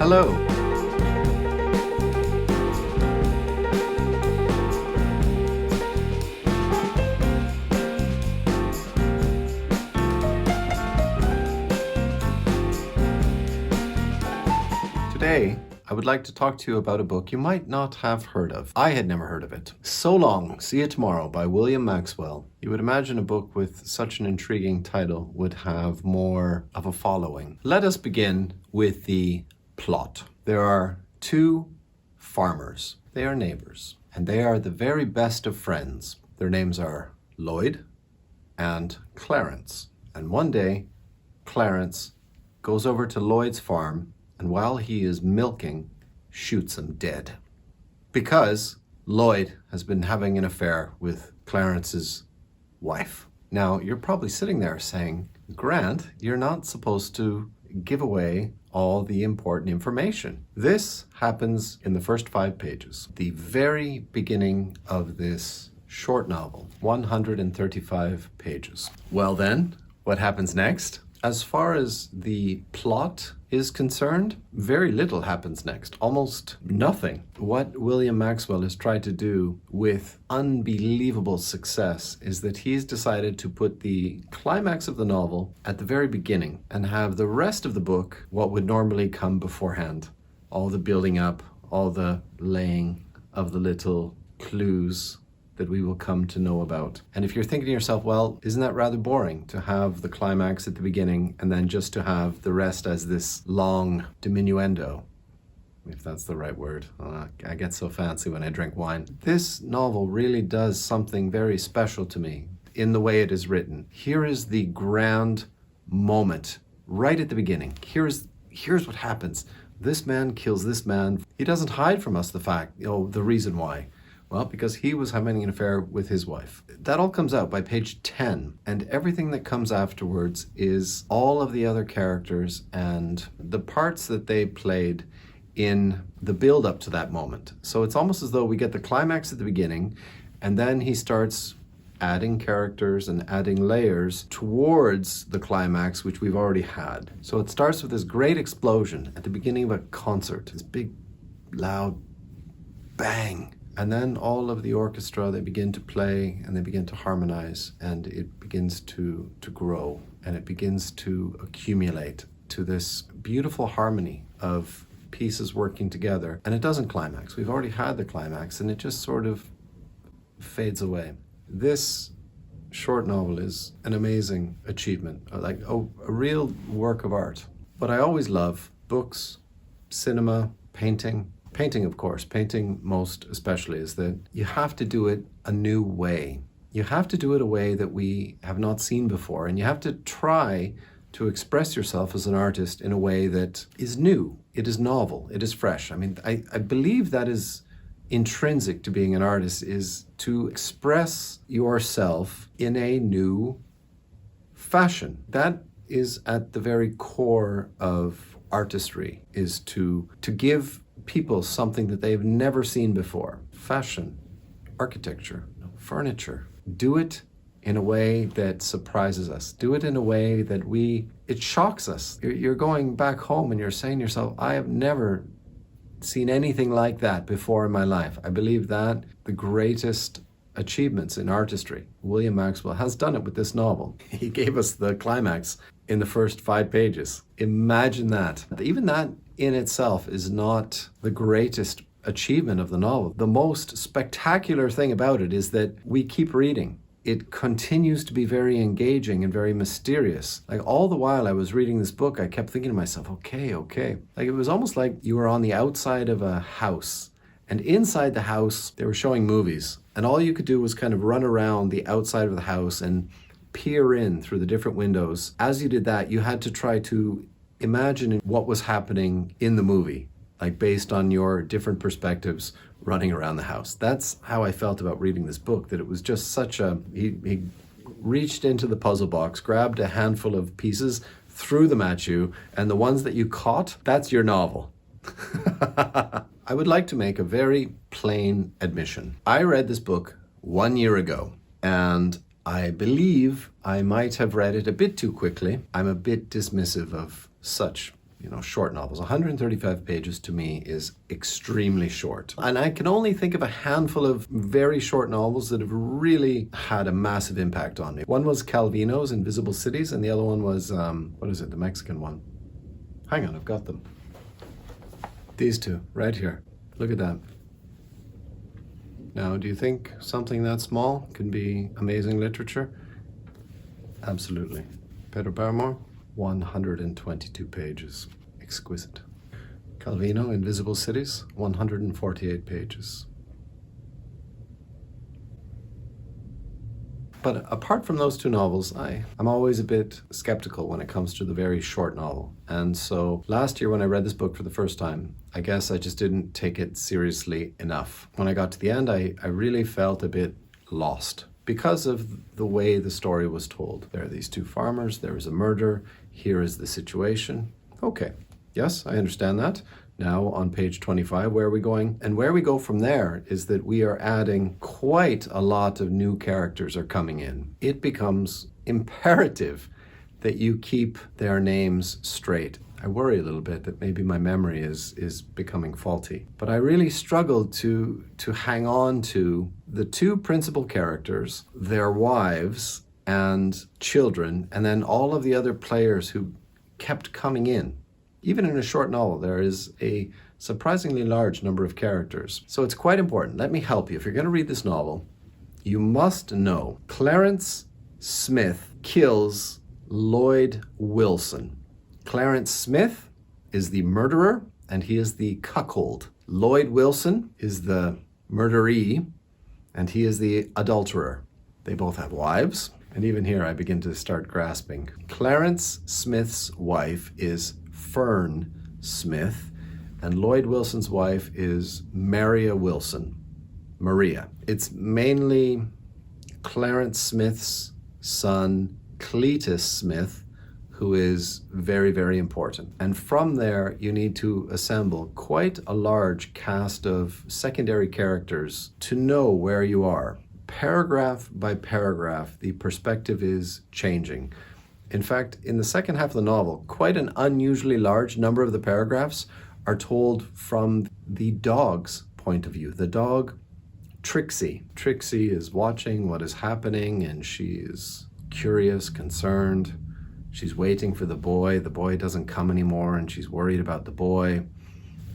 Hello. Today, I would like to talk to you about a book you might not have heard of. I had never heard of it. So Long, See You Tomorrow by William Maxwell. You would imagine a book with such an intriguing title would have more of a following. Let us begin with the plot. There are two farmers. They are neighbors, and they are the very best of friends. Their names are Lloyd and Clarence. And one day, Clarence goes over to Lloyd's farm, and while he is milking, shoots him dead. Because Lloyd has been having an affair with Clarence's wife. Now, you're probably sitting there saying, Grant, you're not supposed to give away all the important information. This happens in the first 5 pages, the very beginning of this short novel, 135 pages. Well then, what happens next? As far as the plot is concerned, very little happens next, almost nothing. What William Maxwell has tried to do with unbelievable success is that he's decided to put the climax of the novel at the very beginning and have the rest of the book what would normally come beforehand. All the building up, all the laying of the little clues that we will come to know about. And if you're thinking to yourself, well, isn't that rather boring to have the climax at the beginning and then just to have the rest as this long diminuendo, if that's the right word. I get so fancy when I drink wine. This novel really does something very special to me in the way it is written. Here is the grand moment right at the beginning. Here's what happens. This man kills this man. He doesn't hide from us the fact, the reason why. Well, because he was having an affair with his wife. That all comes out by page 10, and everything that comes afterwards is all of the other characters and the parts that they played in the build-up to that moment. So it's almost as though we get the climax at the beginning, and then he starts adding characters and adding layers towards the climax, which we've already had. So it starts with this great explosion at the beginning of a concert, this big, loud bang. And then all of the orchestra, they begin to play and they begin to harmonize, and it begins to grow, and it begins to accumulate to this beautiful harmony of pieces working together. And it doesn't climax. We've already had the climax, and it just sort of fades away. This short novel is an amazing achievement, like a real work of art. But I always love books, cinema, painting. Painting, of course, painting most especially, is that you have to do it a new way. You have to do it a way that we have not seen before, and you have to try to express yourself as an artist in a way that is new. It is novel. It is fresh. I mean, I believe that is intrinsic to being an artist, is to express yourself in a new fashion. That is at the very core of artistry, is to give people something that they've never seen before. Fashion, architecture, furniture. Do it in a way that surprises us. Do it in a way that it shocks us. You're going back home and you're saying to yourself, I have never seen anything like that before in my life. I believe that the greatest achievements in artistry, William Maxwell has done it with this novel. He gave us the climax in the first 5 pages. Imagine that. Even that in itself is not the greatest achievement of the novel. The most spectacular thing about it is that we keep reading. It continues to be very engaging and very mysterious. Like all the while I was reading this book, I kept thinking to myself, okay. Like it was almost like you were on the outside of a house, and inside the house they were showing movies, and all you could do was kind of run around the outside of the house and peer in through the different windows. As you did that, you had to try to imagine what was happening in the movie, like based on your different perspectives running around the house. That's how I felt about reading this book, that it was just such a, he reached into the puzzle box, grabbed a handful of pieces, threw them at you, and the ones that you caught, that's your novel. I would like to make a very plain admission. I read this book 1 year ago, and I believe I might have read it a bit too quickly. I'm a bit dismissive of such short novels. 135 pages to me is extremely short. And I can only think of a handful of very short novels that have really had a massive impact on me. One was Calvino's Invisible Cities, and the other one was, the Mexican one? Hang on, I've got them. These two, right here. Look at that. Now, do you think something that small can be amazing literature? Absolutely. Pedro Paramore, 122 pages. Exquisite. Calvino, Invisible Cities, 148 pages. But apart from those two novels, I'm always a bit skeptical when it comes to the very short novel. And so last year when I read this book for the first time, I guess I just didn't take it seriously enough. When I got to the end, I really felt a bit lost because of the way the story was told. There are these two farmers, there is a murder, here is the situation. Okay, yes, I understand that. Now on page 25, where are we going? And where we go from there is that we are adding quite a lot of new characters are coming in. It becomes imperative that you keep their names straight. I worry a little bit that maybe my memory is becoming faulty. But I really struggled to hang on to the two principal characters, their wives and children, and then all of the other players who kept coming in. Even in a short novel, there is a surprisingly large number of characters. So it's quite important. Let me help you. If you're going to read this novel, you must know Clarence Smith kills Lloyd Wilson. Clarence Smith is the murderer, and he is the cuckold. Lloyd Wilson is the murderee, and he is the adulterer. They both have wives, and even here I begin to start grasping. Clarence Smith's wife is Fern Smith, and Lloyd Wilson's wife is Maria Wilson. Maria. It's mainly Clarence Smith's son, Cletus Smith, who is very, very important. And from there, you need to assemble quite a large cast of secondary characters to know where you are. Paragraph by paragraph, the perspective is changing. In fact, in the second half of the novel, quite an unusually large number of the paragraphs are told from the dog's point of view. The dog, Trixie. Trixie is watching what is happening, and she is curious, concerned. She's waiting for the boy. The boy doesn't come anymore, and she's worried about the boy.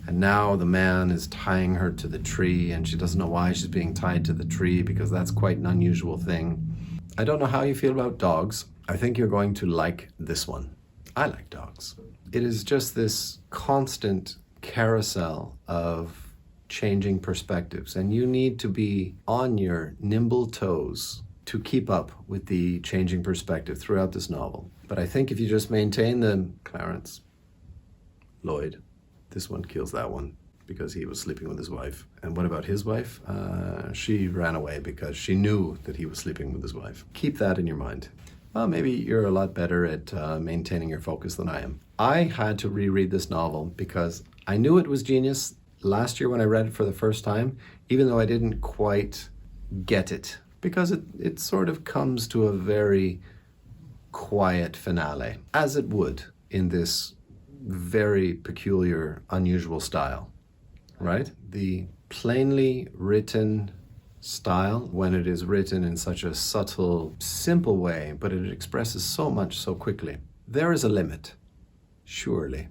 And now the man is tying her to the tree, and she doesn't know why she's being tied to the tree, because that's quite an unusual thing. I don't know how you feel about dogs. I think you're going to like this one. I like dogs. It is just this constant carousel of changing perspectives, and you need to be on your nimble toes to keep up with the changing perspective throughout this novel. But I think if you just maintain the Clarence, Lloyd, this one kills that one because he was sleeping with his wife. And what about his wife? She ran away because she knew that he was sleeping with his wife. Keep that in your mind. Well, maybe you're a lot better at maintaining your focus than I am. I had to reread this novel because I knew it was genius last year when I read it for the first time, even though I didn't quite get it, because it sort of comes to a very quiet finale, as it would in this very peculiar, unusual style, right? The plainly written style, when it is written in such a subtle, simple way, but it expresses so much so quickly. There is a limit, surely,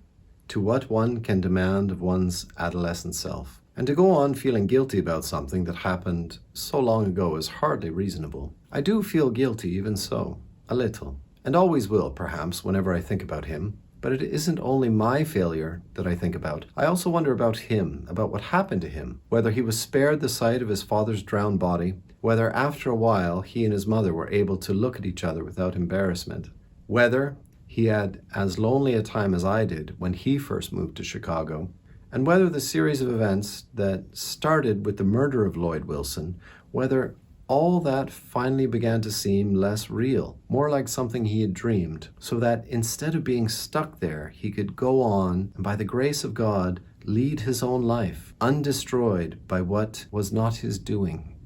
to what one can demand of one's adolescent self. And to go on feeling guilty about something that happened so long ago is hardly reasonable. I do feel guilty even so, a little, and always will, perhaps, whenever I think about him. But it isn't only my failure that I think about. I also wonder about him, about what happened to him, whether he was spared the sight of his father's drowned body, whether after a while he and his mother were able to look at each other without embarrassment, whether he had as lonely a time as I did when he first moved to Chicago, and whether the series of events that started with the murder of Lloyd Wilson, whether all that finally began to seem less real, more like something he had dreamed, so that instead of being stuck there, he could go on and by the grace of God, lead his own life, undestroyed by what was not his doing.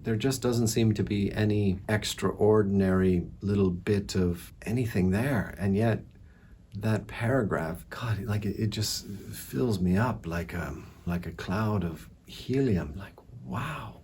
There just doesn't seem to be any extraordinary little bit of anything there, and yet that paragraph, God, like it just fills me up like a cloud of helium. Like, wow,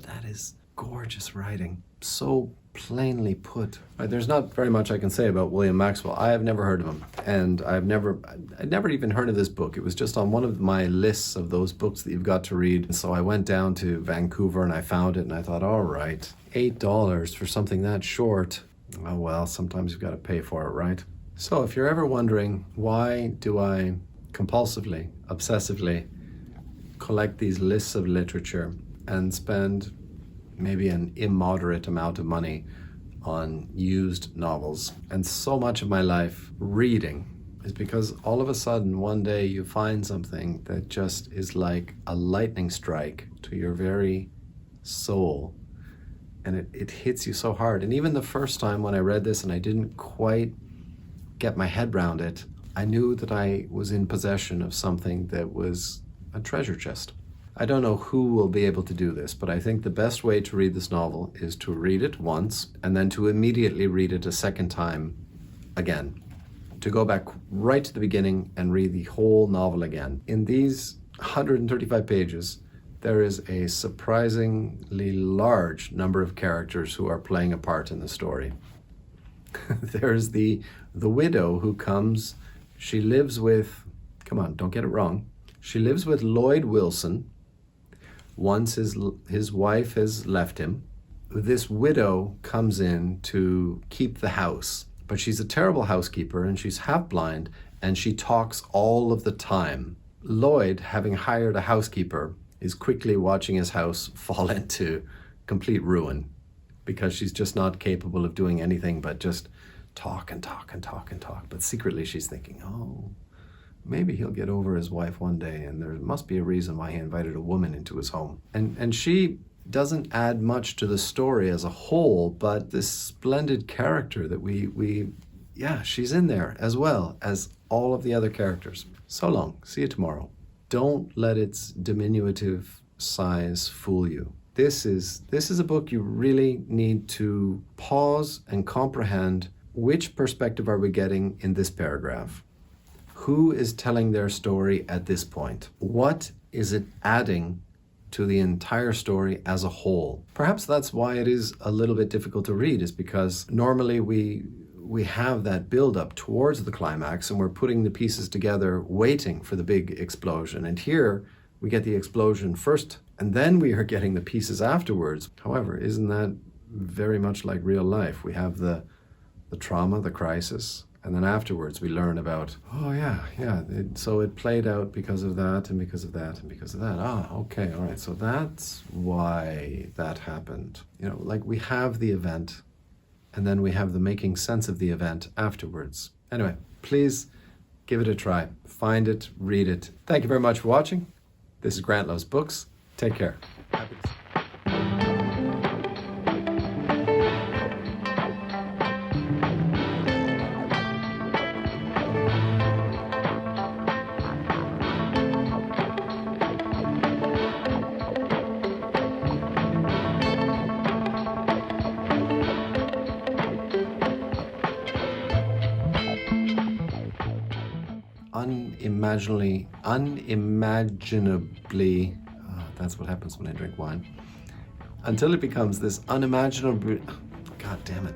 that is gorgeous writing. So plainly put. Right, there's not very much I can say about William Maxwell. I have never heard of him, and I'd never even heard of this book. It was just on one of my lists of those books that you've got to read. And so I went down to Vancouver and I found it, and I thought, all right, $8 for something that short. Oh well, sometimes you've got to pay for it, right? So if you're ever wondering, why do I compulsively, obsessively collect these lists of literature and spend maybe an immoderate amount of money on used novels, and so much of my life reading, is because all of a sudden one day you find something that just is like a lightning strike to your very soul, and it hits you so hard. And even the first time when I read this and I didn't quite get my head around it, I knew that I was in possession of something that was a treasure chest. I don't know who will be able to do this, but I think the best way to read this novel is to read it once and then to immediately read it a second time again. To go back right to the beginning and read the whole novel again. In these 135 pages, there is a surprisingly large number of characters who are playing a part in the story. There's the widow who comes. She lives with, come on, don't get it wrong. She lives with Lloyd Wilson. Once his wife has left him, this widow comes in to keep the house, but she's a terrible housekeeper and she's half blind and she talks all of the time. Lloyd, having hired a housekeeper, is quickly watching his house fall into complete ruin because she's just not capable of doing anything but just talk and talk and talk and talk. But secretly she's thinking, oh, maybe he'll get over his wife one day, and there must be a reason why he invited a woman into his home. And she doesn't add much to the story as a whole, but this splendid character that she's in there as well as all of the other characters. So long. See you tomorrow. Don't let its diminutive size fool you. This is a book you really need to pause and comprehend. Which perspective are we getting in this paragraph? Who is telling their story at this point? What is it adding to the entire story as a whole? Perhaps that's why it is a little bit difficult to read, is because normally we have that build-up towards the climax and we're putting the pieces together waiting for the big explosion. And here we get the explosion first and then we are getting the pieces afterwards. However, isn't that very much like real life? We have the trauma, the crisis, and then afterwards we learn about, so it played out because of that and because of that and because of that. Okay, all right, so that's why that happened. Like we have the event and then we have the making sense of the event afterwards. Anyway, please give it a try. Find it, read it. Thank you very much for watching. This is Grant Loves Books. Take care. Happiness. Unimaginably, that's what happens when I drink wine, until it becomes this unimaginable, God damn it.